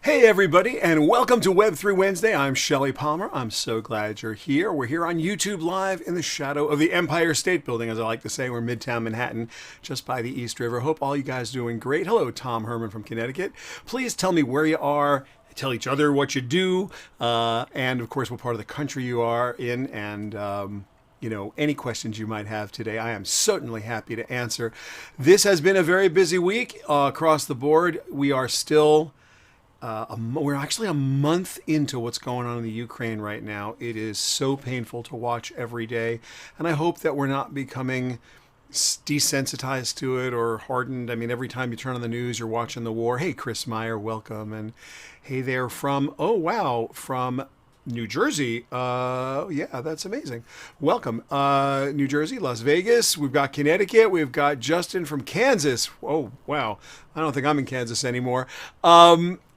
Hey everybody, and welcome to Web3 Wednesday. I'm Shelly Palmer. I'm so glad you're here. We're here on YouTube Live in the shadow of the Empire State Building, as I like to say. We're Midtown Manhattan, just by the East River. Hope all you guys are doing great. Hello, Tom Herman from Connecticut. Please tell me where you are. Tell each other what you do, and of course what part of the country you are in, and any questions you might have today, I am certainly happy to answer. This has been a very busy week across the board. We are still we're actually a month into what's going on in the Ukraine right now. It is so painful to watch every day, and I hope that we're not becoming desensitized to it or hardened. I mean, every time you turn on the news, you're watching the war. Hey, Chris Meyer, welcome. And hey there from New Jersey. Yeah, that's amazing. Welcome. New Jersey, Las Vegas. We've got Connecticut. We've got Justin from Kansas. Oh, wow. I don't think I'm in Kansas anymore.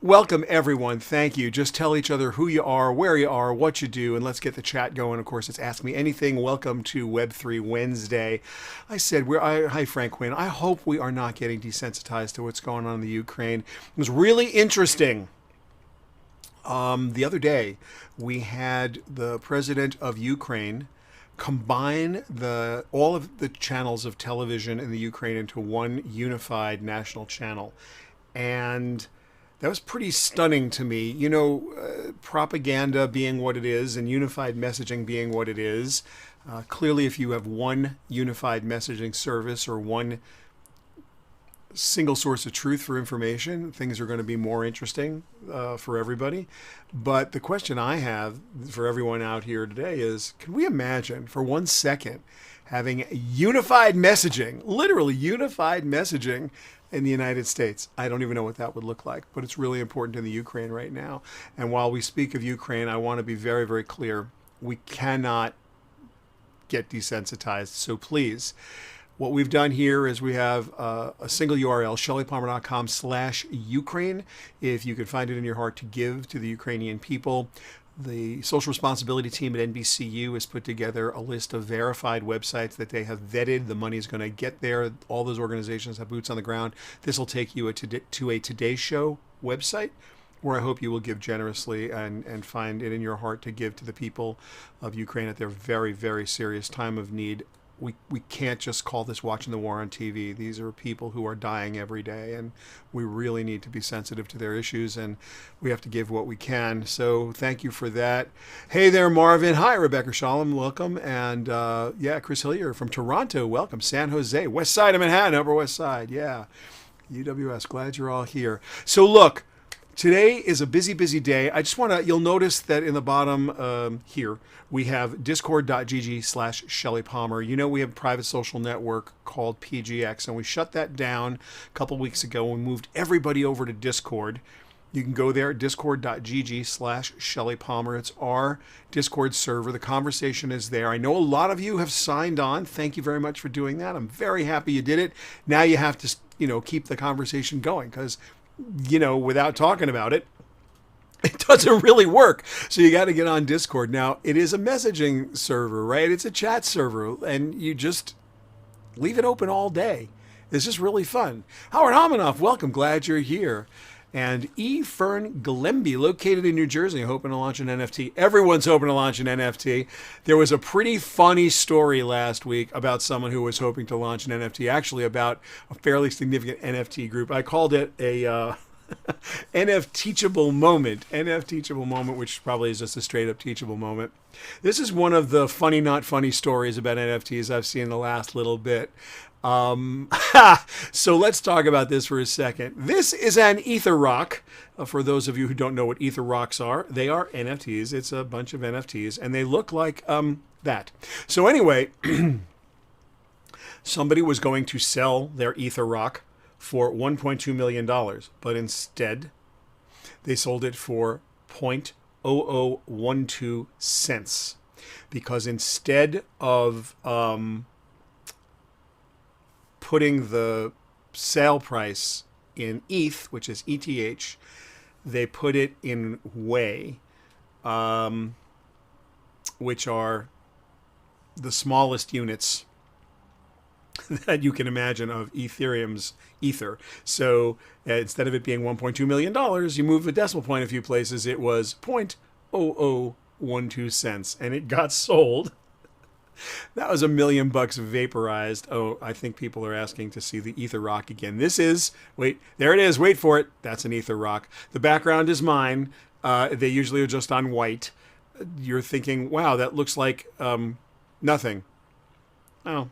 Welcome, everyone. Thank you. Just tell each other who you are, where you are, what you do, and let's get the chat going. Of course, it's Ask Me Anything. Welcome to Web3 Wednesday. I said, hi, Frank Quinn. I hope we are not getting desensitized to what's going on in the Ukraine. It was really interesting. The other day, we had the president of Ukraine combine all of the channels of television in the Ukraine into one unified national channel. And that was pretty stunning to me. You know, propaganda being what it is and unified messaging being what it is. Clearly, if you have one unified messaging service or one single source of truth for information, things are going to be more interesting for everybody. But the question I have for everyone out here today is, can we imagine for 1 second having unified messaging, literally unified messaging in the United States? I don't even know what that would look like, but it's really important in the Ukraine right now. And while we speak of Ukraine, I want to be very, very clear. We cannot get desensitized. So please, what we've done here is we have a single URL, shellypalmer.com/Ukraine. If you could find it in your heart to give to the Ukrainian people. The social responsibility team at NBCU has put together a list of verified websites that they have vetted. The money is going to get there. All those organizations have boots on the ground. This will take you to a Today Show website, where I hope you will give generously and find it in your heart to give to the people of Ukraine at their very, very serious time of need. We can't just call this watching the war on TV. These are people who are dying every day, and we really need to be sensitive to their issues, and we have to give what we can. So thank you for that. Hey there, Marvin. Hi, Rebecca Shalom. Welcome. And Chris Hillier from Toronto. Welcome. San Jose, west side of Manhattan, Upper West Side. Yeah, UWS. Glad you're all here. So look, today is a busy, busy day. I just want to, you'll notice that in the bottom here, we have discord.gg/Shelly Palmer. You know, we have a private social network called PGX, and we shut that down a couple weeks ago and moved everybody over to Discord. You can go there at discord.gg/Shelly Palmer. It's our Discord server. The conversation is there. I know a lot of you have signed on. Thank you very much for doing that. I'm very happy you did it. Now you have to, keep the conversation going, because without talking about it, it doesn't really work. So you got to get on Discord. Now, it is a messaging server, right? It's a chat server, and you just leave it open all day. It's just really fun. Howard Hominoff, welcome. Glad you're here. And E. Fern Glemby, located in New Jersey, hoping to launch an NFT. Everyone's hoping to launch an NFT. There was a pretty funny story last week about someone who was hoping to launch an NFT, actually about a fairly significant NFT group. I called it a NF teachable moment, which probably is just a straight up teachable moment. This is one of the funny, not funny stories about NFTs I've seen in the last little bit. So let's talk about this for a second. This is an Ether Rock. For those of you who don't know what Ether Rocks are, they are NFTs. It's a bunch of NFTs, and they look like that. So anyway, somebody was going to sell their Ether Rock for $1.2 million, but instead they sold it for 0.0012 cents, because instead of putting the sale price in ETH, which is ETH, they put it in Wei, which are the smallest units that you can imagine of Ethereum's Ether. So instead of it being $1.2 million, you move the decimal point a few places, it was 0.0012 cents, and it got sold. That was $1 million vaporized. Oh, I think people are asking to see the Ether Rock again. This is, wait, there it is. Wait for it. That's an Ether Rock. The background is mine. They usually are just on white. You're thinking, wow, that looks like nothing. Oh,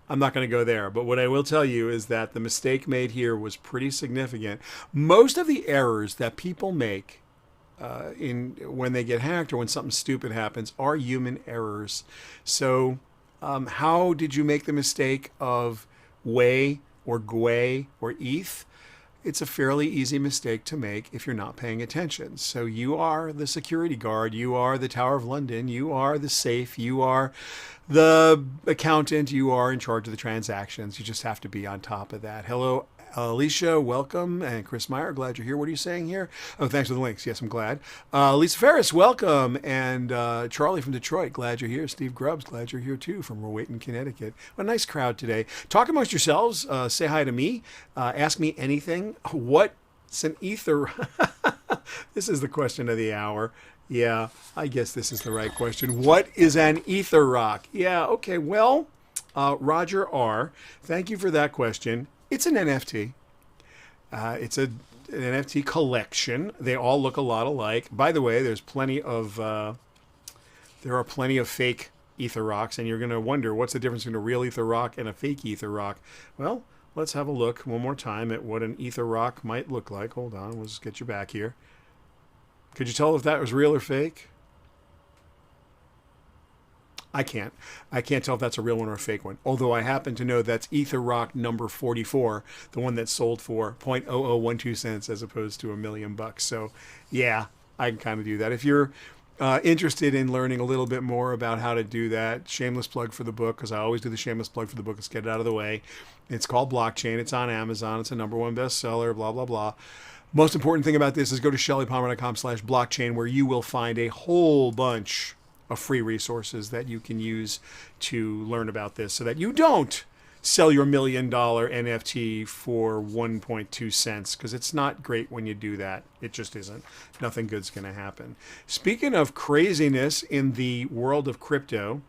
I'm not going to go there. But what I will tell you is that the mistake made here was pretty significant. Most of the errors that people make when they get hacked or when something stupid happens are human errors. So how did you make the mistake of Wei or Gwei or ETH? It's a fairly easy mistake to make if you're not paying attention. So you are the security guard, you are the Tower of London, you are the safe, you are the accountant, you are in charge of the transactions. You just have to be on top of that. Hello, Alicia, welcome. And Chris Meyer, glad you're here. What are you saying here? Oh, thanks for the links. Yes, I'm glad. Lisa Ferris, welcome. And Charlie from Detroit, glad you're here. Steve Grubbs, glad you're here too from Rowayton, Connecticut. What a nice crowd today. Talk amongst yourselves. Say hi to me. Ask me anything. What's an Ether? This is the question of the hour. Yeah, I guess this is the right question. What is an Ether Rock? Yeah, okay. Well, Roger R., thank you for that question. It's an NFT. It's an NFT collection. They all look a lot alike. By the way, there are plenty of fake Ether Rocks, and you're going to wonder what's the difference between a real Ether Rock and a fake Ether Rock. Well, let's have a look one more time at what an Ether Rock might look like. Hold on, we'll just get you back here. Could you tell if that was real or fake? I can't tell if that's a real one or a fake one. Although I happen to know that's Ether Rock number 44, the one that sold for 0.0012 cents as opposed to $1 million. So yeah, I can kind of do that. If you're interested in learning a little bit more about how to do that, shameless plug for the book, because I always do the shameless plug for the book. Let's get it out of the way. It's called Blockchain. It's on Amazon. It's a #1 bestseller, blah, blah, blah. Most important thing about this is go to shellypalmer.com/blockchain, where you will find a whole bunch of free resources that you can use to learn about this so that you don't sell your $1 million NFT for 1.2 cents, because it's not great when you do that. It just isn't. Nothing good's going to happen. Speaking of craziness in the world of crypto,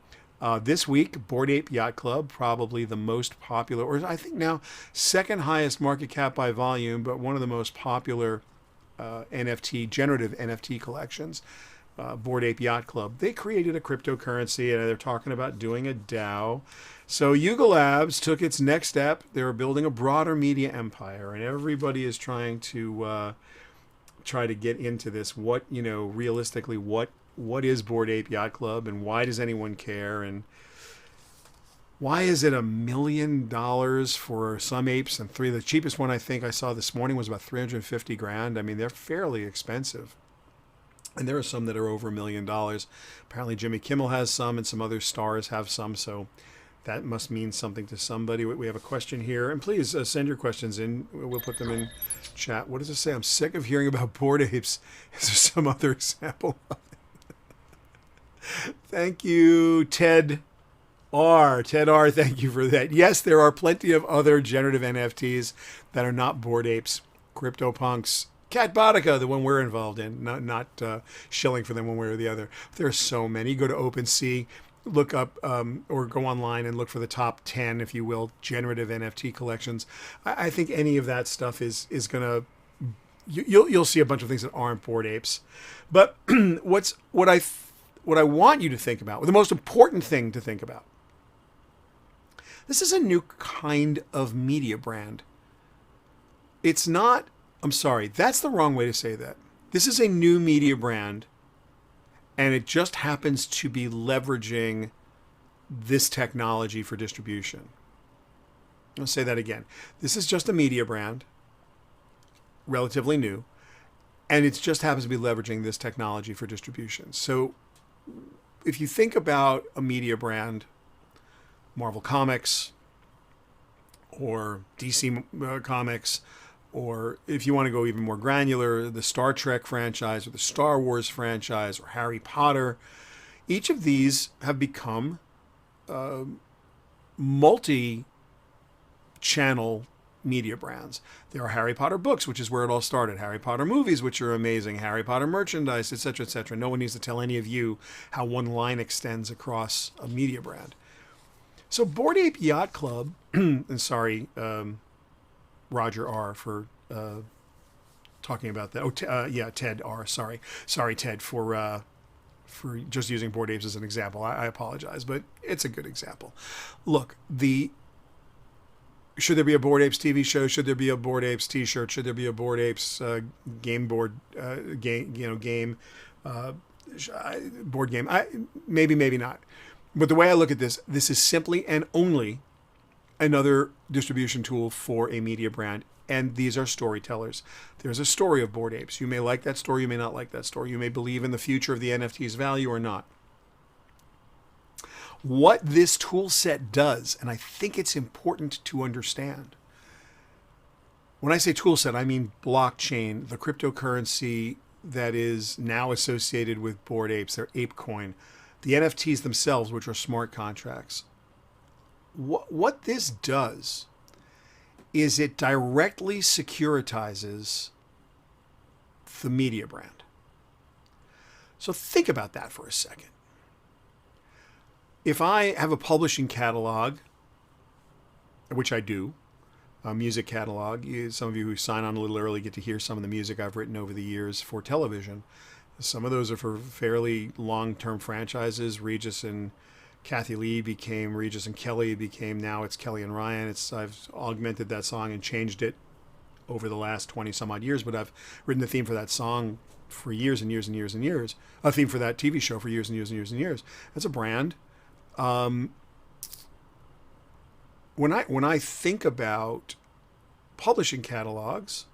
this week, Bored Ape Yacht Club, probably the most popular, or I think now second highest market cap by volume, but one of the most popular generative NFT collections, Bored Ape Yacht Club. They created a cryptocurrency, and they're talking about doing a DAO. So Yuga Labs took its next step. They were building a broader media empire, and everybody is trying to get into this. What, realistically, what is Bored Ape Yacht Club, and why does anyone care, and why is it $1 million for some apes? And the cheapest one I think I saw this morning was about 350 grand. I mean, they're fairly expensive. And there are some that are over $1 million. Apparently Jimmy Kimmel has some, and some other stars have some. So that must mean something to somebody. We have a question here. And please send your questions in. We'll put them in chat. What does it say? I'm sick of hearing about bored apes. Is there some other example of it? Thank you, Ted R. Ted R., thank you for that. Yes, there are plenty of other generative NFTs that are not bored apes. CryptoPunks, Catbotica, the one we're involved in, not shilling for them one way or the other. There are so many. Go to OpenSea, look up or go online and look for the top 10, if you will, generative NFT collections. I think any of that stuff is going to, you'll see a bunch of things that aren't bored apes. But what I want you to think about, the most important thing to think about, this is a new kind of media brand. It's not, I'm sorry, that's the wrong way to say that. This is a new media brand, and it just happens to be leveraging this technology for distribution. I'll say that again. This is just a media brand, relatively new, and it just happens to be leveraging this technology for distribution. So if you think about a media brand, Marvel Comics or DC Comics, or if you want to go even more granular, the Star Trek franchise or the Star Wars franchise or Harry Potter, each of these have become multi channel media brands. There are Harry Potter books, which is where it all started. Harry Potter movies, which are amazing. Harry Potter merchandise, etc., etc. No one needs to tell any of you how one line extends across a media brand. So Bored Ape Yacht Club, and sorry, Roger R. for talking about that. Oh, yeah, Ted R. Sorry, Ted, for just using Bored Apes as an example. I apologize, but it's a good example. Look, should there be a Bored Apes TV show? Should there be a Bored Apes T-shirt? Should there be a Bored Apes game board game board game? Maybe not. But the way I look at this is simply and only another distribution tool for a media brand. And these are storytellers. There's a story of Bored Apes. You may like that story. You may not like that story. You may believe in the future of the NFT's value or not. What this tool set does, and I think it's important to understand. When I say tool set, I mean blockchain, the cryptocurrency that is now associated with Bored Apes, their Apecoin, the NFTs themselves, which are smart contracts. What this does is it directly securitizes the media brand. So think about that for a second. If I have a publishing catalog, which I do, a music catalog, some of you who sign on a little early get to hear some of the music I've written over the years for television. Some of those are for fairly long-term franchises. Regis and Kathy Lee became Regis and Kelly became, now it's Kelly and Ryan. I've augmented that song and changed it over the last 20 some odd years, but I've written the theme for that song for years and years and years and years. A theme for that TV show for years and years and years and years. That's a brand. When I think about publishing catalogs,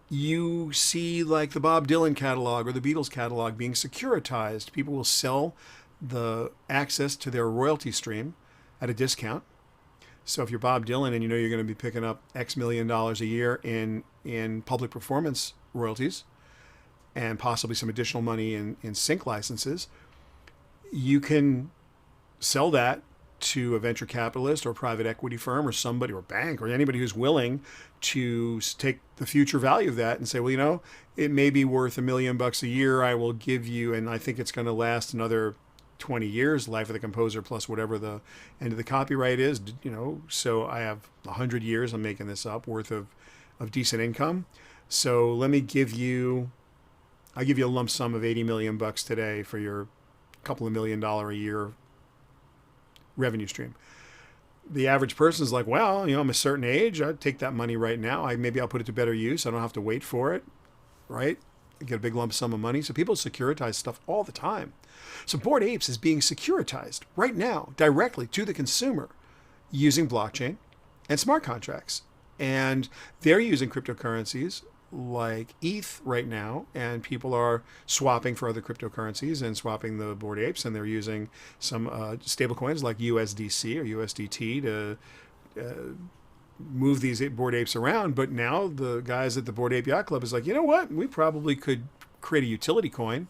you see like the Bob Dylan catalog or the Beatles catalog being securitized. People will sell the access to their royalty stream at a discount. So if you're Bob Dylan and you know you're going to be picking up X million dollars a year in public performance royalties and possibly some additional money in sync licenses, you can sell that to a venture capitalist or private equity firm or somebody or bank or anybody who's willing to take the future value of that and say, well, you know, it may be worth $1 million a year. I will give you, and I think it's going to last another 20 years, life of the composer plus whatever the end of the copyright is, you know, so I have 100 years, I'm making this up, worth of decent income. So let me give you, I'll give you a lump sum of 80 million bucks today for your couple of $1 million a year revenue stream. The average person is like, well, you know, I'm a certain age. I'd take that money right now. Maybe I'll put it to better use. I don't have to wait for it, right? I get a big lump sum of money. So people securitize stuff all the time. So Bored Apes is being securitized right now directly to the consumer using blockchain and smart contracts. And they're using cryptocurrencies like ETH right now, and people are swapping for other cryptocurrencies and swapping the Bored Apes, and they're using some stable coins like USDC or USDT to move these Bored Apes around. But now the guys at the Bored Ape Yacht Club is like, you know what? We probably could create a utility coin.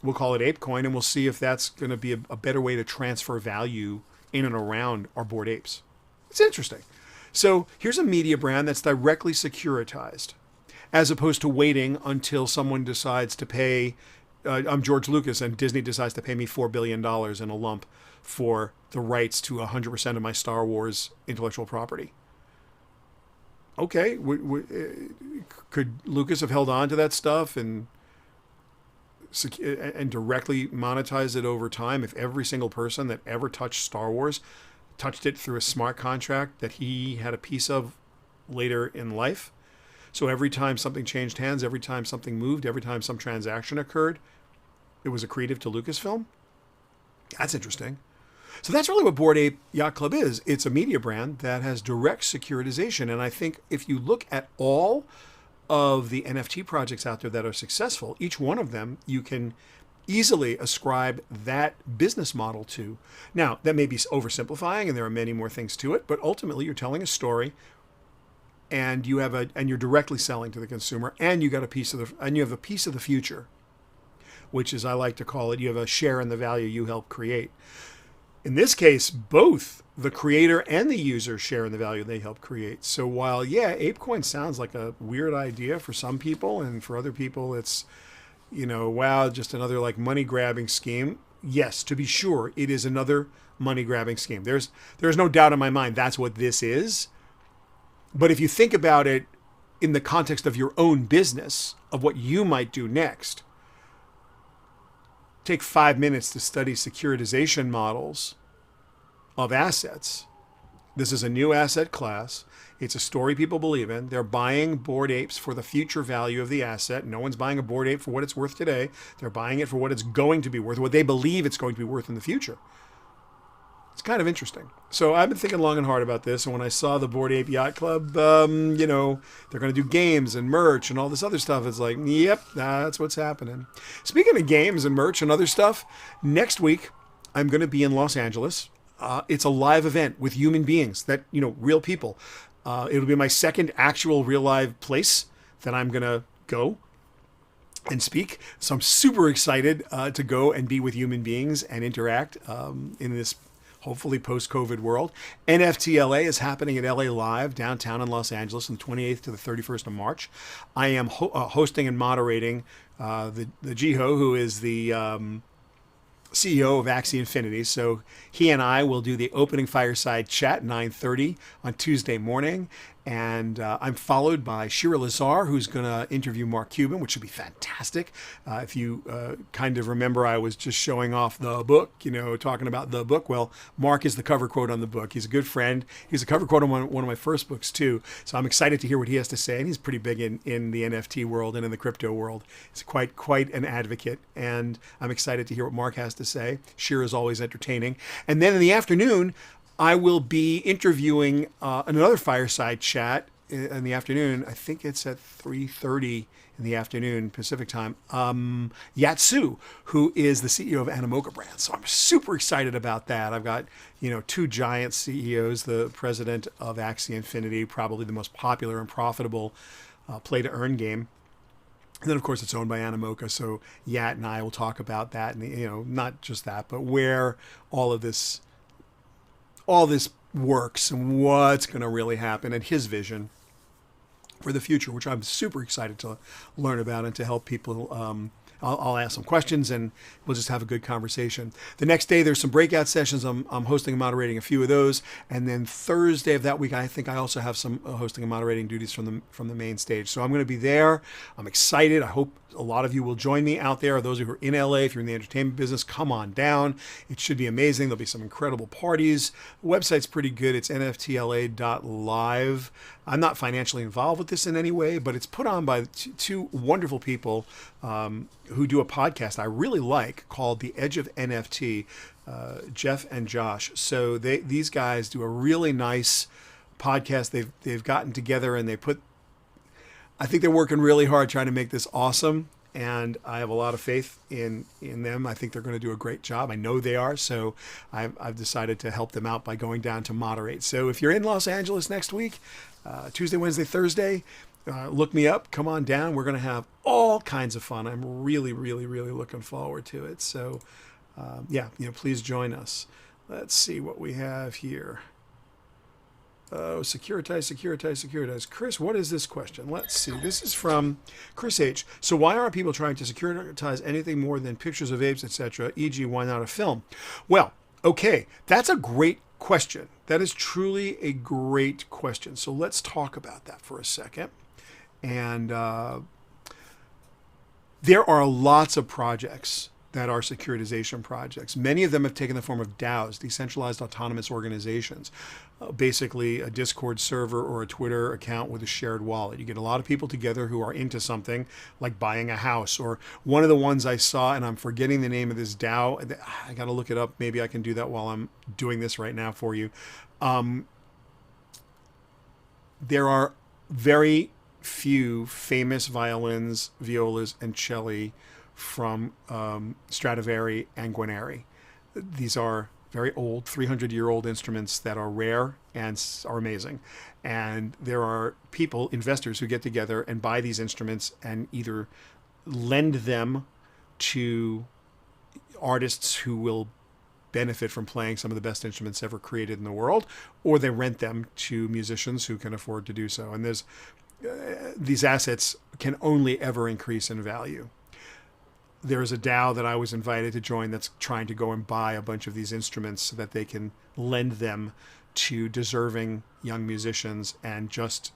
We'll call it Apecoin, and we'll see if that's going to be a better way to transfer value in and around our Bored Apes. It's interesting. So here's a media brand that's directly securitized, as opposed to waiting until someone decides to pay, I'm George Lucas and Disney decides to pay me $4 billion in a lump for the rights to 100% of my Star Wars intellectual property. Okay, could Lucas have held on to that stuff and directly monetize it over time if every single person that ever touched Star Wars touched it through a smart contract that he had a piece of later in life? So every time something changed hands, every time something moved, every time some transaction occurred, it was accretive to Lucasfilm? That's interesting. So that's really what Bored Ape Yacht Club is. It's a media brand that has direct securitization. And I think if you look at all of the NFT projects out there that are successful, each one of them you can easily ascribe that business model to. Now, that may be oversimplifying, and there are many more things to it, but ultimately you're telling a story, and you're directly selling to the consumer, and you have a piece of the future, which is, I like to call it, you have a share in the value you help create. In this case, both the creator and the user share in the value they help create. So while, yeah, Apecoin sounds like a weird idea for some people, and for other people it's, wow, just another like money grabbing scheme. Yes, to be sure, it is another money grabbing scheme. There's no doubt in my mind that's what this is. But if you think about it in the context of your own business, of what you might do next, take 5 minutes to study securitization models of assets. This is a new asset class. It's a story people believe in. They're buying Bored Apes for the future value of the asset. No one's buying a Bored Ape for what it's worth today. They're buying it for what it's going to be worth, what they believe it's going to be worth in the future. It's kind of interesting. So I've been thinking long and hard about this. And when I saw the Bored Ape Yacht Club, they're going to do games and merch and all this other stuff. It's like, yep, that's what's happening. Speaking of games and merch and other stuff, next week I'm going to be in Los Angeles. It's a live event with human beings, that, real people. It'll be my second actual real live place that I'm going to go and speak. So I'm super excited to go and be with human beings and interact in this hopefully post-COVID world. NFTLA is happening at LA Live downtown in Los Angeles from the 28th to the 31st of March. I am hosting and moderating the Jiho, who is the CEO of Axie Infinity. So he and I will do the opening fireside chat 9:30 on Tuesday morning. And I'm followed by Shira Lazar, who's going to interview Mark Cuban, which should be fantastic. If you kind of remember, I was just showing off the book, talking about the book. Well, Mark is the cover quote on the book. He's a good friend. He's a cover quote on one of my first books, too. So I'm excited to hear what he has to say. And he's pretty big in the NFT world and in the crypto world. He's quite an advocate. And I'm excited to hear what Mark has to say. Shira is always entertaining. And then in the afternoon, I will be interviewing another fireside chat in the afternoon. I think it's at 3:30 in the afternoon Pacific time. Yatsu, who is the CEO of Animoca Brands. So I'm super excited about that. I've got, two giant CEOs, the president of Axie Infinity, probably the most popular and profitable play-to-earn game. And then, of course, it's owned by Animoca. So Yat and I will talk about that. And, not just that, but where all this works and what's going to really happen and his vision for the future, which I'm super excited to learn about and to help people. I'll ask some questions and we'll just have a good conversation. The next day, there's some breakout sessions. I'm hosting and moderating a few of those. And then Thursday of that week, I think I also have some hosting and moderating duties from the main stage. So I'm going to be there. I'm excited. I hope a lot of you will join me out there. Those who are in LA, if you're in the entertainment business, come on down. It should be amazing. There'll be some incredible parties. The website's pretty good. It's NFTLA.live. I'm not financially involved with this in any way, but it's put on by two wonderful people who do a podcast I really like called The Edge of NFT, Jeff and Josh. So these guys do a really nice podcast. They've gotten together and I think they're working really hard trying to make this awesome, and I have a lot of faith in them. I think they're going to do a great job. I know they are, so I've decided to help them out by going down to moderate. So if you're in Los Angeles next week, Tuesday, Wednesday, Thursday, look me up. Come on down. We're going to have all kinds of fun. I'm really, really, really looking forward to it. So, please join us. Let's see what we have here. Oh, securitize. Chris, what is this question? Let's see. This is from Chris H. So why aren't people trying to securitize anything more than pictures of apes, etc., e.g., why not a film? Well, okay, that's a great question. That is truly a great question. So let's talk about that for a second. And there are lots of projects that are securitization projects. Many of them have taken the form of DAOs, decentralized autonomous organizations, basically a Discord server or a Twitter account with a shared wallet. You get a lot of people together who are into something like buying a house, or one of the ones I saw, and I'm forgetting the name of this DAO. I got to look it up. Maybe I can do that while I'm doing this right now for you. There are very few famous violins, violas, and celli from Stradivari and Guarneri. These are very old, 300-year-old instruments that are rare and are amazing. And there are people, investors, who get together and buy these instruments and either lend them to artists who will benefit from playing some of the best instruments ever created in the world, or they rent them to musicians who can afford to do so. And there's these assets can only ever increase in value. There is a DAO that I was invited to join that's trying to go and buy a bunch of these instruments so that they can lend them to deserving young musicians and just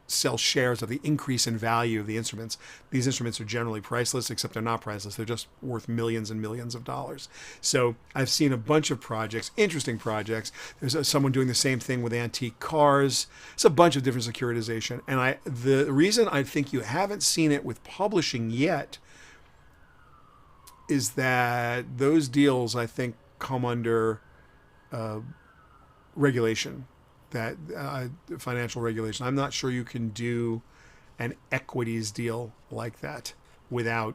sell shares of the increase in value of the instruments. These instruments are generally priceless, except they're not priceless. They're just worth millions and millions of dollars. So I've seen a bunch of projects, interesting projects. There's someone doing the same thing with antique cars. It's a bunch of different securitization. And the reason I think you haven't seen it with publishing yet is that those deals, I think, come under regulation, that financial regulation. I'm not sure you can do an equities deal like that without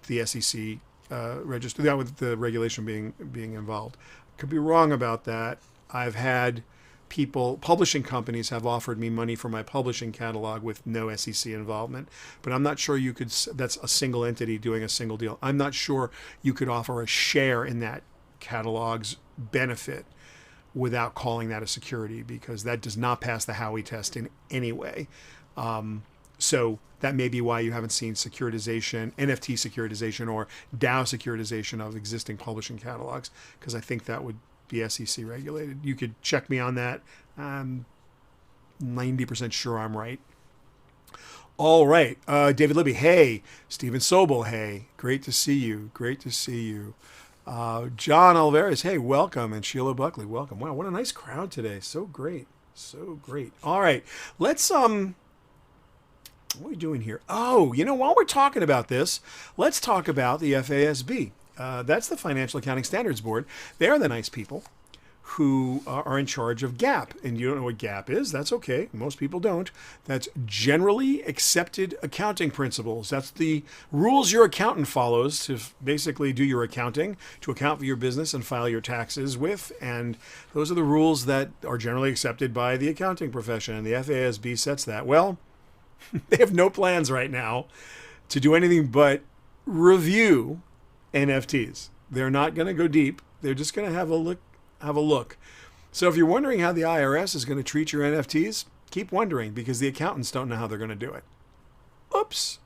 the SEC register, without the regulation being involved. Could be wrong about that. I've had publishing companies have offered me money for my publishing catalog with no SEC involvement, but I'm not sure you could. That's a single entity doing a single deal. I'm not sure you could offer a share in that catalog's benefit without calling that a security, because that does not pass the Howey test in any way. So that may be why you haven't seen securitization, NFT securitization, or DAO securitization of existing publishing catalogs, because I think that would be SEC regulated. You could check me on that. I'm 90% sure I'm right. All right. David Libby, hey. Stephen Sobel, hey. Great to see you. Great to see you. John Alvarez, hey, welcome. And Sheila Buckley, welcome. Wow, what a nice crowd today. So great. So great. All right. Let's, what are we doing here? Oh, while we're talking about this, let's talk about the FASB. That's the Financial Accounting Standards Board. They're the nice people who are in charge of GAAP. And you don't know what GAAP is? That's okay. Most people don't. That's generally accepted accounting principles. That's the rules your accountant follows to basically do your accounting, to account for your business and file your taxes with. And those are the rules that are generally accepted by the accounting profession. And the FASB sets that. Well, they have no plans right now to do anything but review NFTs. They're not going to go deep. They're just going to have a look. So if you're wondering how the IRS is going to treat your NFTs, keep wondering, because the accountants don't know how they're going to do it. Oops.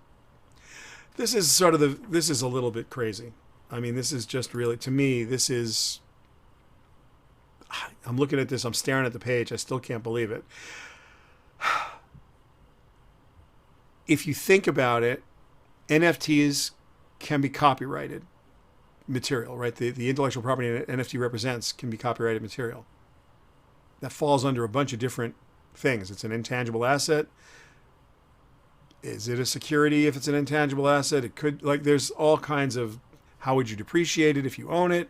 This is a little bit crazy. I mean, this is just really, to me, I'm looking at this, I'm staring at the page, I still can't believe it. If you think about it, NFTs can be copyrighted material, right? The intellectual property an NFT represents can be copyrighted material. That falls under a bunch of different things. It's an intangible asset. Is it a security if it's an intangible asset? It could, there's all kinds of, how would you depreciate it if you own it?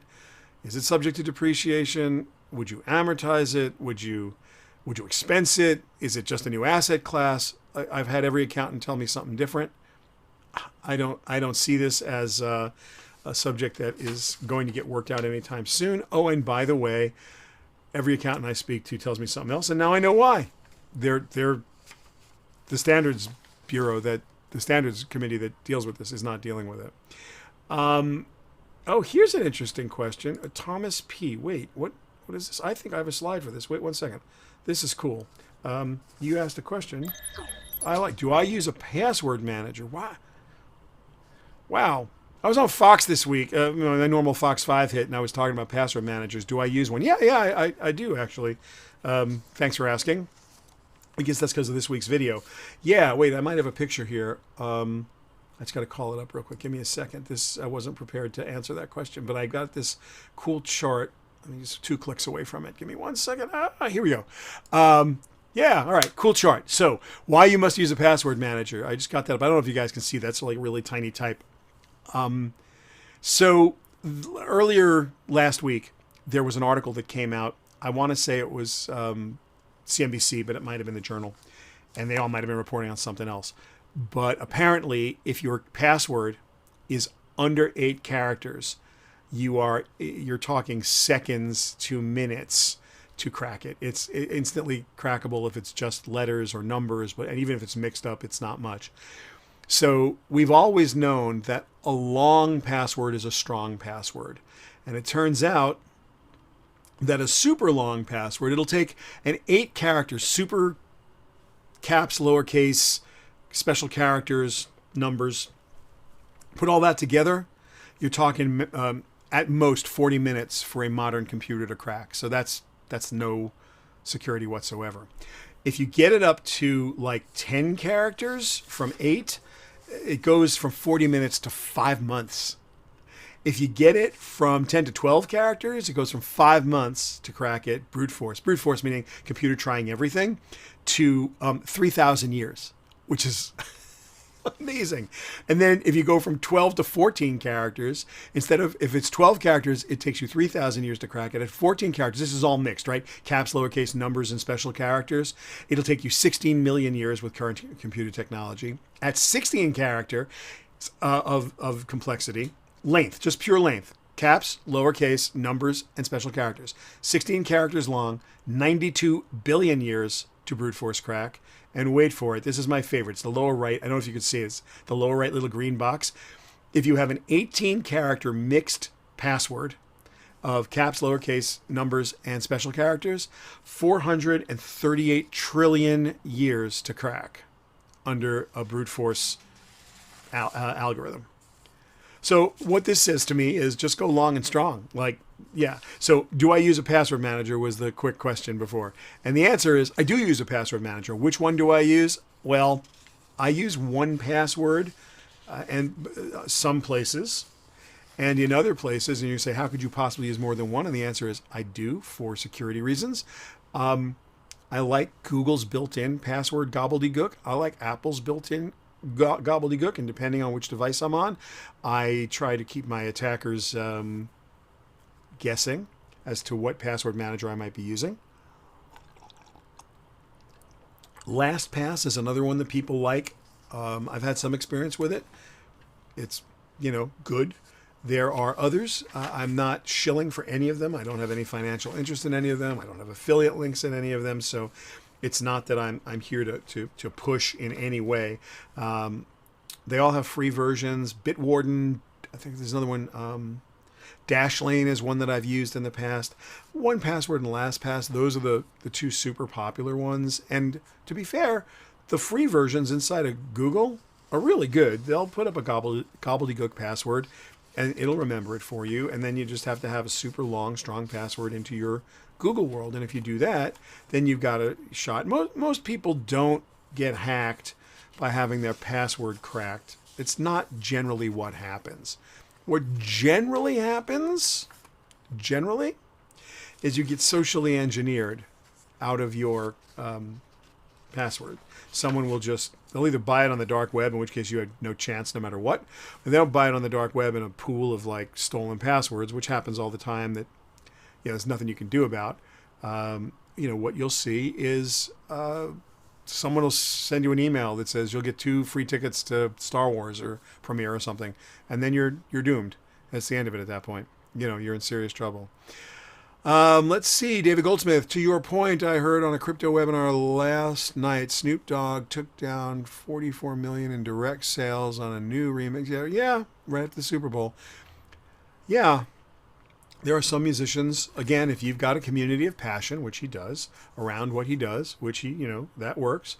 Is it subject to depreciation? Would you amortize it? Would you expense it? Is it just a new asset class? I've had every accountant tell me something different. I don't see this as a subject that is going to get worked out anytime soon. Oh, and by the way, every accountant I speak to tells me something else, and now I know why. They're the standards bureau, that the standards committee that deals with this, is not dealing with it. Here's an interesting question. Thomas P. Wait, what is this? I think I have a slide for this. Wait 1 second. This is cool. You asked a question. Do I use a password manager? Why? Wow. I was on Fox this week, the normal Fox 5 hit, and I was talking about password managers. Do I use one? Yeah, I do, actually. Thanks for asking. I guess that's because of this week's video. Yeah, wait, I might have a picture here. I just got to call it up real quick. Give me a second. I wasn't prepared to answer that question, but I got this cool chart. I'm just 2 clicks away from it. Give me 1 second. Here we go. Yeah, all right, cool chart. So, why you must use a password manager. I just got that up. I don't know if you guys can see. That's like really tiny type. So earlier last week, there was an article that came out. I want to say it was CNBC, but it might have been the Journal, and they all might have been reporting on something else. But apparently, if your password is under 8 characters, you're talking seconds to minutes to crack it. It's instantly crackable if it's just letters or numbers, and even if it's mixed up, it's not much. So we've always known that a long password is a strong password. And it turns out that a super long password, it'll take an 8-character super caps, lowercase, special characters, numbers, put all that together, you're talking at most 40 minutes for a modern computer to crack. So that's no security whatsoever. If you get it up to like 10 characters from 8, it goes from 40 minutes to 5 months. If you get it from 10 to 12 characters, it goes from 5 months to crack it, brute force. Brute force meaning computer trying everything, to 3,000 years, which is amazing. And then if you go from 12 to 14 characters, instead of, if it's 12 characters, it takes you 3,000 years to crack it. At 14 characters, this is all mixed, right? Caps, lowercase, numbers, and special characters. It'll take you 16 million years with current computer technology. At 16 character of complexity, length, just pure length, caps, lowercase, numbers, and special characters. 16 characters long, 92 billion years to brute force crack. And wait for it, this is my favorite. It's the lower right. I don't know if you can see it. It's the lower right little green box. If you have an 18-character mixed password of caps, lowercase, numbers, and special characters, 438 trillion years to crack under a brute force algorithm. So what this says to me is just go long and strong. Like, yeah. So do I use a password manager was the quick question before. And the answer is I do use a password manager. Which one do I use? Well, I use 1Password and some places. And in other places, and you say, how could you possibly use more than one? And the answer is I do, for security reasons. I like Google's built-in password gobbledygook. I like Apple's built-in gobbledygook, and depending on which device I'm on, I try to keep my attackers guessing as to what password manager I might be using. LastPass is another one that people like. I've had some experience with it. It's, good. There are others. I'm not shilling for any of them. I don't have any financial interest in any of them. I don't have affiliate links in any of them. So it's not that I'm here to push in any way. They all have free versions. Bitwarden, I think there's another one. Dashlane is one that I've used in the past. 1Password and LastPass, those are the two super popular ones. And to be fair, the free versions inside of Google are really good. They'll put up a gobbledygook password and it'll remember it for you. And then you just have to have a super long, strong password into your Google world. And if you do that, then you've got a shot. Most people don't get hacked by having their password cracked. It's not generally what happens. What generally happens, is you get socially engineered out of your password. Someone will they'll either buy it on the dark web, in which case you had no chance no matter what, or they'll buy it on the dark web in a pool of like stolen passwords, which happens all the time that there's nothing you can do about. What you'll see is someone will send you an email that says you'll get 2 free tickets to Star Wars or Premiere or something, and then you're doomed. That's the end of it at that point. You're in serious trouble. Let's see, David Goldsmith, to your point, I heard on a crypto webinar last night, Snoop Dogg took down 44 million in direct sales on a new remix. Yeah, right after the Super Bowl. Yeah. There are some musicians, again, if you've got a community of passion, which he does, around what he does, which that works,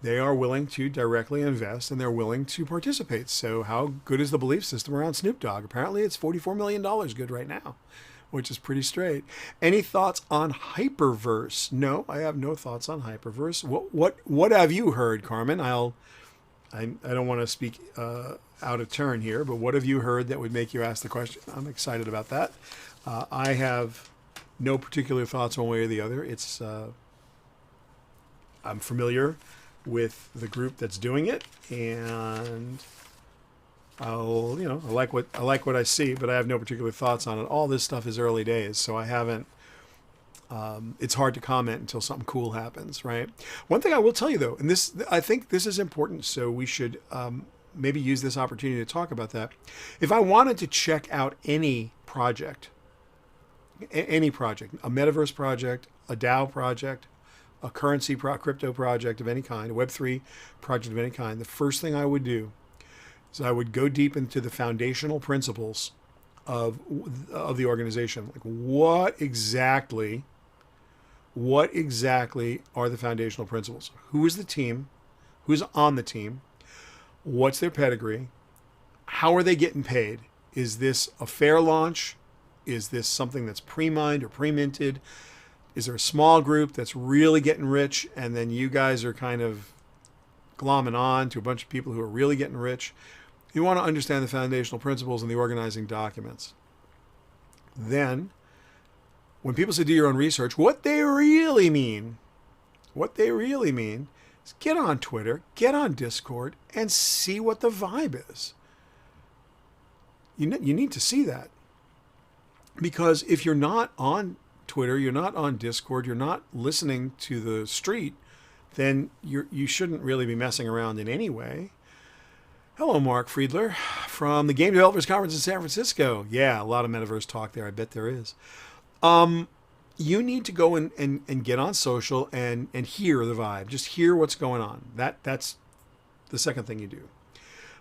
they are willing to directly invest and they're willing to participate. So how good is the belief system around Snoop Dogg? Apparently it's $44 million good right now, which is pretty straight. Any thoughts on Hyperverse? No, I have no thoughts on Hyperverse. What have you heard, Carmen? I don't want to speak out of turn here, but what have you heard that would make you ask the question? I'm excited about that. I have no particular thoughts one way or the other. It's I'm familiar with the group that's doing it, and I like what I see, but I have no particular thoughts on it. All this stuff is early days, so I haven't. It's hard to comment until something cool happens, right? One thing I will tell you though, and I think this is important, so we should maybe use this opportunity to talk about that. If I wanted to check out any project, a metaverse project, a DAO project, a currency crypto project of any kind, a Web3 project of any kind, the first thing I would do is I would go deep into the foundational principles of the organization. Like what exactly are the foundational principles? Who is the team? Who's on the team? What's their pedigree? How are they getting paid? Is this a fair launch? Is this something that's pre-mined or pre-minted? Is there a small group that's really getting rich and then you guys are kind of glomming on to a bunch of people who are really getting rich? You want to understand the foundational principles and the organizing documents. Then, when people say do your own research, what they really mean is get on Twitter, get on Discord, and see what the vibe is. You need to see that. Because if you're not on Twitter, you're not on Discord, you're not listening to the street, then you shouldn't really be messing around in any way. Hello, Mark Friedler from the Game Developers Conference in San Francisco. Yeah, a lot of metaverse talk there. I bet there is. You need to go and get on social and hear the vibe. Just hear what's going on. That's the second thing you do.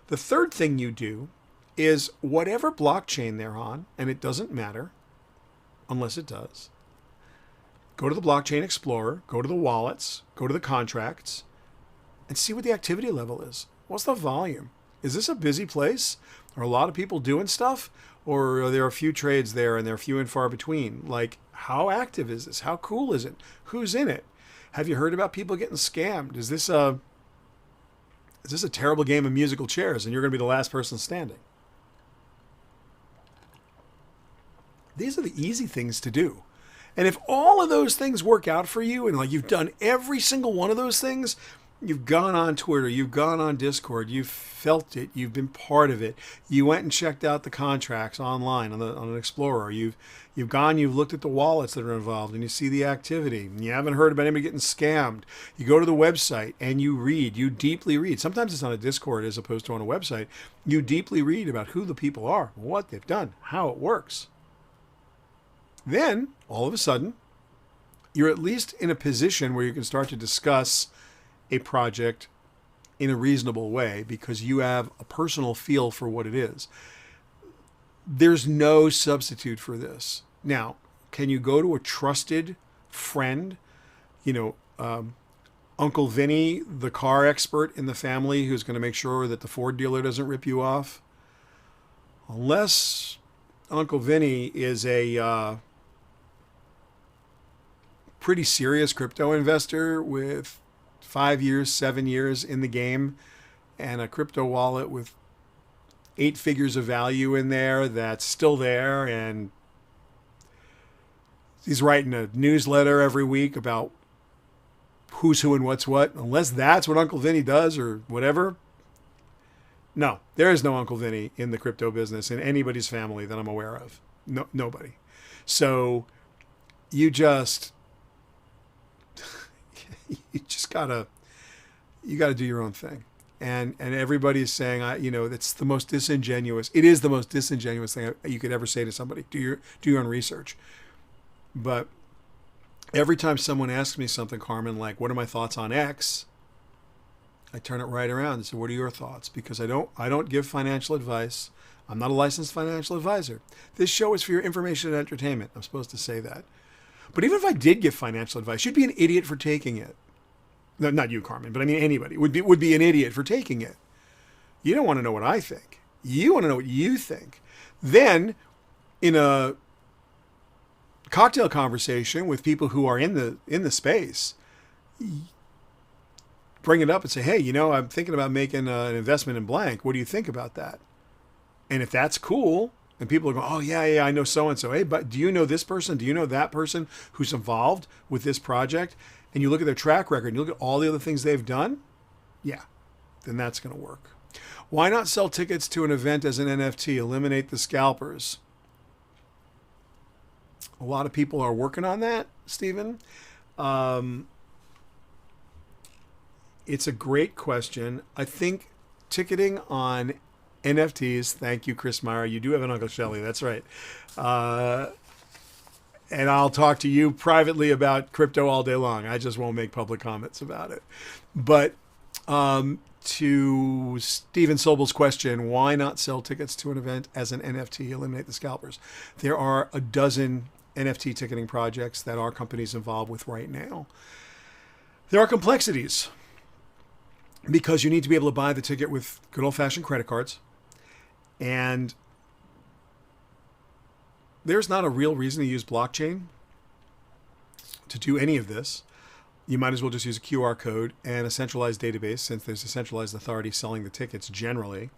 The third thing you do is whatever blockchain they're on, and it doesn't matter unless it does, go to the blockchain explorer, go to the wallets, go to the contracts, and see what the activity level is. What's the volume? Is this a busy place? Are a lot of people doing stuff? Or are there a few trades there and they're few and far between? Like, how active is this? How cool is it? Who's in it? Have you heard about people getting scammed? Is this a terrible game of musical chairs and you're going to be the last person standing? These are the easy things to do. And if all of those things work out for you and like you've done every single one of those things, you've gone on Twitter, you've gone on Discord, you've felt it, you've been part of it, you went and checked out the contracts online on an Explorer, you've looked at the wallets that are involved and you see the activity, and you haven't heard about anybody getting scammed. You go to the website and you deeply read. Sometimes it's on a Discord as opposed to on a website. You deeply read about who the people are, what they've done, how it works. Then, all of a sudden, you're at least in a position where you can start to discuss a project in a reasonable way because you have a personal feel for what it is. There's no substitute for this. Now, can you go to a trusted friend, Uncle Vinny, the car expert in the family who's going to make sure that the Ford dealer doesn't rip you off? Unless Uncle Vinny is a pretty serious crypto investor with 5 years, 7 years in the game and a crypto wallet with 8 figures of value in there that's still there, and he's writing a newsletter every week about who's who and what's what. Unless that's what Uncle Vinny does or whatever. No, there is no Uncle Vinny in the crypto business in anybody's family that I'm aware of. No, nobody. So you just gotta do your own thing. And everybody's saying, that's the most disingenuous. It is the most disingenuous thing you could ever say to somebody. Do your own research. But every time someone asks me something, Carmen, like, what are my thoughts on X? I turn it right around and say, what are your thoughts? Because I don't give financial advice. I'm not a licensed financial advisor. This show is for your information and entertainment. I'm supposed to say that. But even if I did give financial advice, you'd be an idiot for taking it. No, not you, Carmen, but I mean anybody would be an idiot for taking it. You don't want to know what I think. You want to know what you think. Then, in a cocktail conversation with people who are in the space, bring it up and say, hey, I'm thinking about making an investment in blank. What do you think about that? And if that's cool, and people are going, oh, yeah, I know so-and-so. Hey, but do you know this person? Do you know that person who's involved with this project? And you look at their track record and you look at all the other things they've done, yeah, then that's going to work. Why not sell tickets to an event as an NFT? Eliminate the scalpers. A lot of people are working on that, Stephen. It's a great question. I think ticketing on NFTs, thank you, Chris Meyer. You do have an Uncle Shelly, that's right. And I'll talk to you privately about crypto all day long. I just won't make public comments about it. But to Steven Sobel's question, why not sell tickets to an event as an NFT, eliminate the scalpers? There are a dozen NFT ticketing projects that our company's involved with right now. There are complexities because you need to be able to buy the ticket with good old-fashioned credit cards. And there's not a real reason to use blockchain to do any of this. You might as well just use a QR code and a centralized database, since there's a centralized authority selling the tickets generally.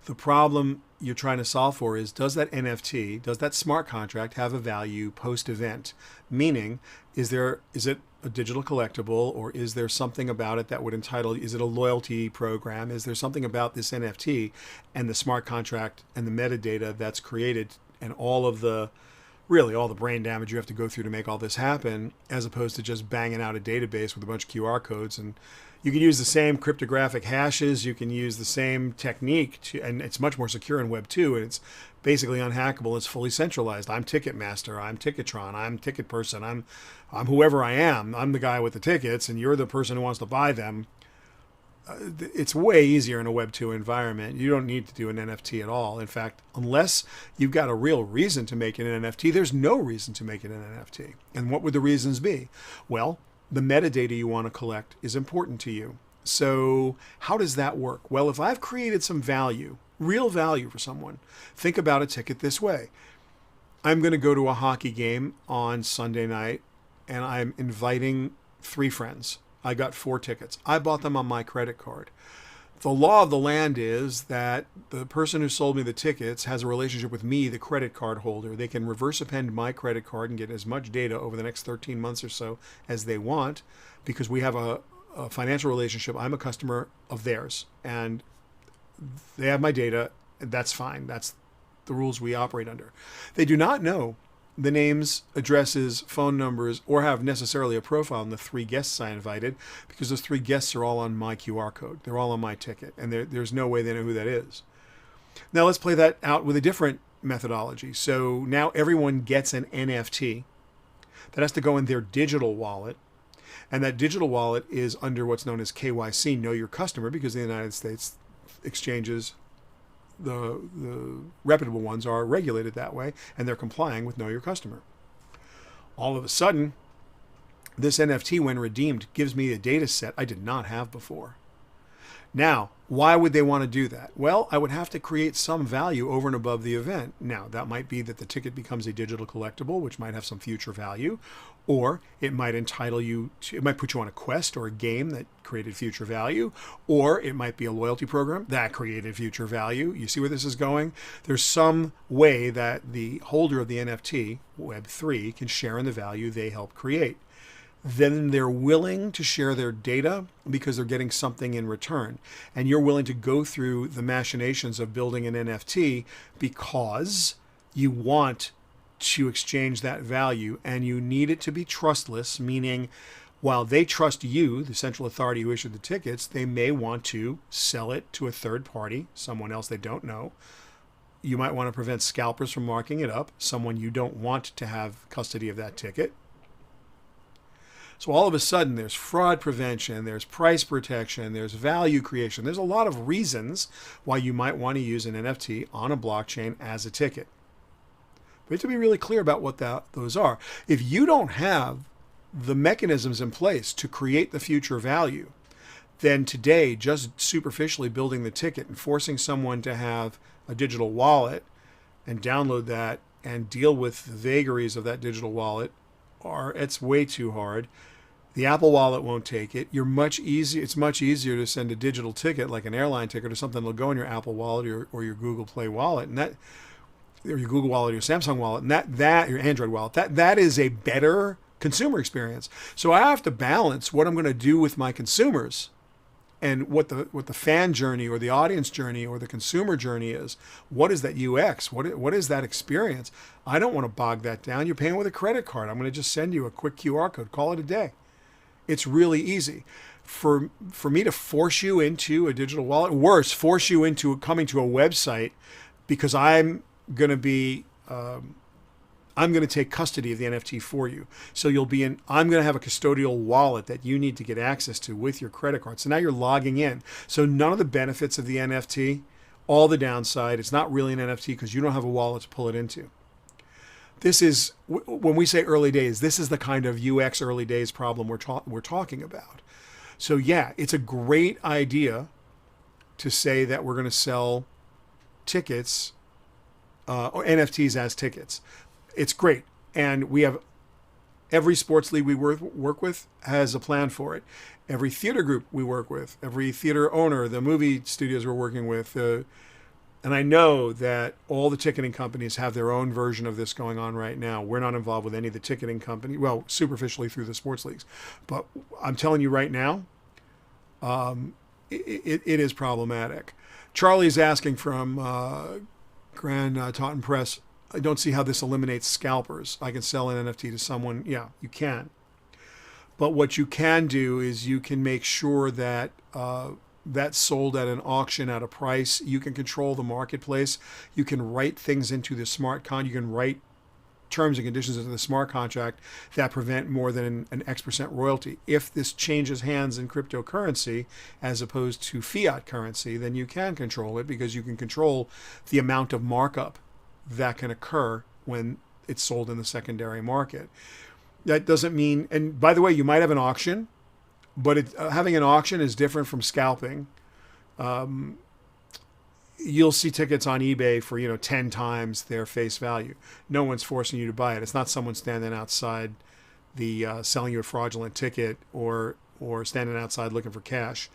The problem you're trying to solve for is, does that NFT, does that smart contract have a value post-event? Meaning, is it a digital collectible, or is there something about it that would entitle, is it a loyalty program? Is there something about this NFT and the smart contract and the metadata that's created and all the brain damage you have to go through to make all this happen, as opposed to just banging out a database with a bunch of QR codes? And you can use the same cryptographic hashes, you can use the same technique, and it's much more secure in Web 2, and it's basically unhackable. It's fully centralized. I'm Ticketmaster, I'm Ticketron, I'm Ticket Person, I'm whoever I am. I'm the guy with the tickets, and you're the person who wants to buy them. It's way easier in a Web 2 environment. You don't need to do an NFT at all. In fact, unless you've got a real reason to make it an NFT, there's no reason to make it an NFT. And what would the reasons be? Well, the metadata you want to collect is important to you. So how does that work? Well, if I've created some value, real value for someone, think about a ticket this way. I'm going to go to a hockey game on Sunday night, and I'm inviting 3 friends. I got 4 tickets. I bought them on my credit card. The law of the land is that the person who sold me the tickets has a relationship with me, the credit card holder. They can reverse append my credit card and get as much data over the next 13 months or so as they want, because we have a financial relationship. I'm a customer of theirs, and they have my data. That's fine. That's the rules we operate under. They do not know the names, addresses, phone numbers, or have necessarily a profile on the 3 guests I invited, because those 3 guests are all on my QR code. They're all on my ticket, and there's no way they know who that is. Now let's play that out with a different methodology. So now everyone gets an NFT that has to go in their digital wallet, and that digital wallet is under what's known as KYC, Know Your Customer, because in the United States exchanges, the reputable ones, are regulated that way, and they're complying with Know Your Customer. All of a sudden, this NFT, when redeemed, gives me a data set I did not have before. Now, why would they want to do that? Well, I would have to create some value over and above the event. Now, that might be that the ticket becomes a digital collectible, which might have some future value, or it might entitle you to, it might put you on a quest or a game that created future value, or it might be a loyalty program that created future value. You see where this is going? There's some way that the holder of the NFT, Web3, can share in the value they help create. Then they're willing to share their data because they're getting something in return. And you're willing to go through the machinations of building an NFT because you want to exchange that value, and you need it to be trustless, meaning while they trust you, the central authority who issued the tickets, they may want to sell it to a third party, someone else they don't know. You might want to prevent scalpers from marking it up, someone you don't want to have custody of that ticket. So all of a sudden, there's fraud prevention, there's price protection, there's value creation. There's a lot of reasons why you might want to use an NFT on a blockchain as a ticket. We have to be really clear about what those are. If you don't have the mechanisms in place to create the future value, then today, just superficially building the ticket and forcing someone to have a digital wallet and download that and deal with the vagaries of that digital wallet, it's way too hard. The Apple Wallet won't take it. It's much easier to send a digital ticket, like an airline ticket or something, that'll go in your Apple Wallet or your Google Play Wallet, or your Google Wallet or your Samsung Wallet, and that your Android Wallet. That is a better consumer experience. So I have to balance what I'm going to do with my consumers and what the fan journey or the audience journey or the consumer journey is. What is that UX? What is that experience? I don't want to bog that down. You're paying with a credit card. I'm going to just send you a quick QR code. Call it a day. It's really easy. For me to force you into a digital wallet, worse, force you into coming to a website because I'm going to be I'm going to take custody of the NFT for you. So I'm going to have a custodial wallet that you need to get access to with your credit card. So now you're logging in. So none of the benefits of the NFT, all the downside, it's not really an NFT because you don't have a wallet to pull it into. This is, when we say early days, this is the kind of UX early days problem we're talking about. So yeah, it's a great idea to say that we're going to sell tickets or NFTs as tickets. It's great. And we have every sports league we work with has a plan for it. Every theater group we work with, every theater owner, the movie studios we're working with. And I know that all the ticketing companies have their own version of this going on right now. We're not involved with any of the ticketing company, well, superficially through the sports leagues. But I'm telling you right now, it is problematic. Charlie's asking from Grand Taunton Press, I don't see how this eliminates scalpers. I can sell an NFT to someone. Yeah, you can. But what you can do is you can make sure that that's sold at an auction at a price. You can control the marketplace. You can write things into the smart contract. You can write terms and conditions into the smart contract that prevent more than an X% royalty. If this changes hands in cryptocurrency as opposed to fiat currency, then you can control it because you can control the amount of markup that can occur when it's sold in the secondary market. That doesn't mean, and by the way, you might have an auction, but having an auction is different from scalping. You'll see tickets on eBay for 10 times their face value. No one's forcing you to buy it. It's not someone standing outside the selling you a fraudulent ticket or standing outside looking for cash.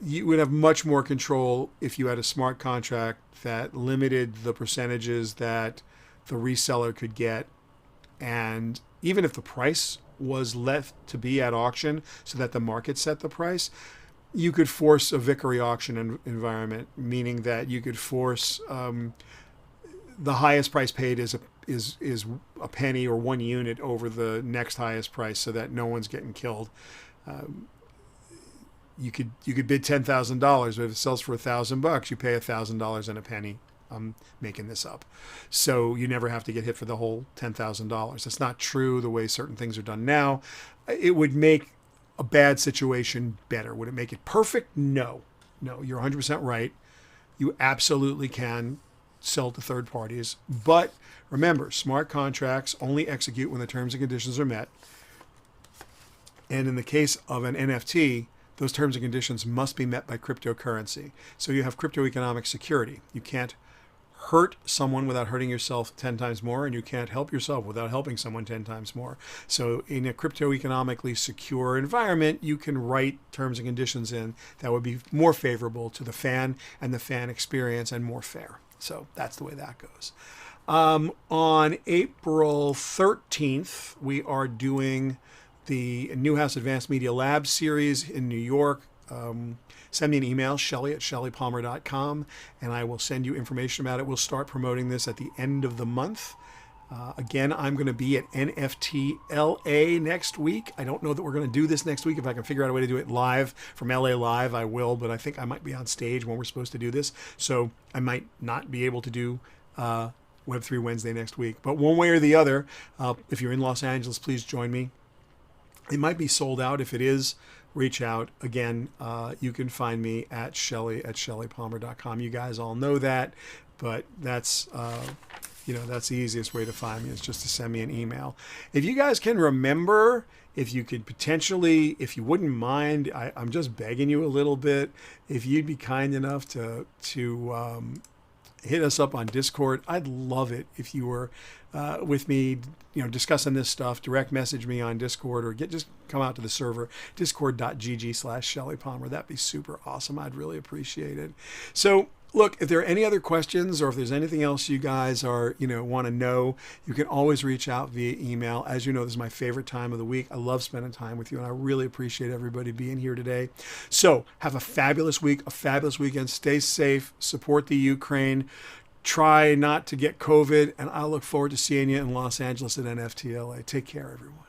You would have much more control if you had a smart contract that limited the percentages that the reseller could get. And even if the price was left to be at auction so that the market set the price, you could force a victory auction environment, meaning that you could force the highest price paid is a penny or 1 unit over the next highest price so that no one's getting killed. You could bid $10,000, but if it sells for $1,000, you pay $1,000 and a penny. I'm making this up. So you never have to get hit for the whole $10,000. That's not true the way certain things are done now. It would make a bad situation better. Would it make it perfect? No. No, you're 100% right. You absolutely can sell to third parties. But remember, smart contracts only execute when the terms and conditions are met. And in the case of an NFT, those terms and conditions must be met by cryptocurrency. So you have cryptoeconomic security. You can't hurt someone without hurting yourself 10 times more, and you can't help yourself without helping someone 10 times more. So in a cryptoeconomically secure environment, you can write terms and conditions in that would be more favorable to the fan and the fan experience and more fair. So that's the way that goes. On April 13th, we are doing the Newhouse Advanced Media Lab series in New York. Send me an email, Shelly@shellypalmer.com, and I will send you information about it. We'll start promoting this at the end of the month. Again, I'm going to be at NFTLA next week. I don't know that we're going to do this next week. If I can figure out a way to do it live from LA Live, I will, but I think I might be on stage when we're supposed to do this. So I might not be able to do Web3 Wednesday next week. But one way or the other, if you're in Los Angeles, please join me. It might be sold out. If it is, reach out. Again, you can find me at Shelly@shellypalmer.com. You guys all know that, but that's that's the easiest way to find me is just to send me an email. If you guys can remember, if you could potentially, if you wouldn't mind, I'm just begging you a little bit, if you'd be kind enough to hit us up on Discord. I'd love it if you were with me, discussing this stuff. Direct message me on Discord or just come out to the server, discord.gg/ShellyPalmer. That'd be super awesome. I'd really appreciate it. So look, if there are any other questions or if there's anything else you guys are, want to know, you can always reach out via email. As you know, this is my favorite time of the week. I love spending time with you, and I really appreciate everybody being here today. So have a fabulous week, a fabulous weekend. Stay safe, support the Ukraine, try not to get COVID, and I look forward to seeing you in Los Angeles at NFTLA. Take care, everyone.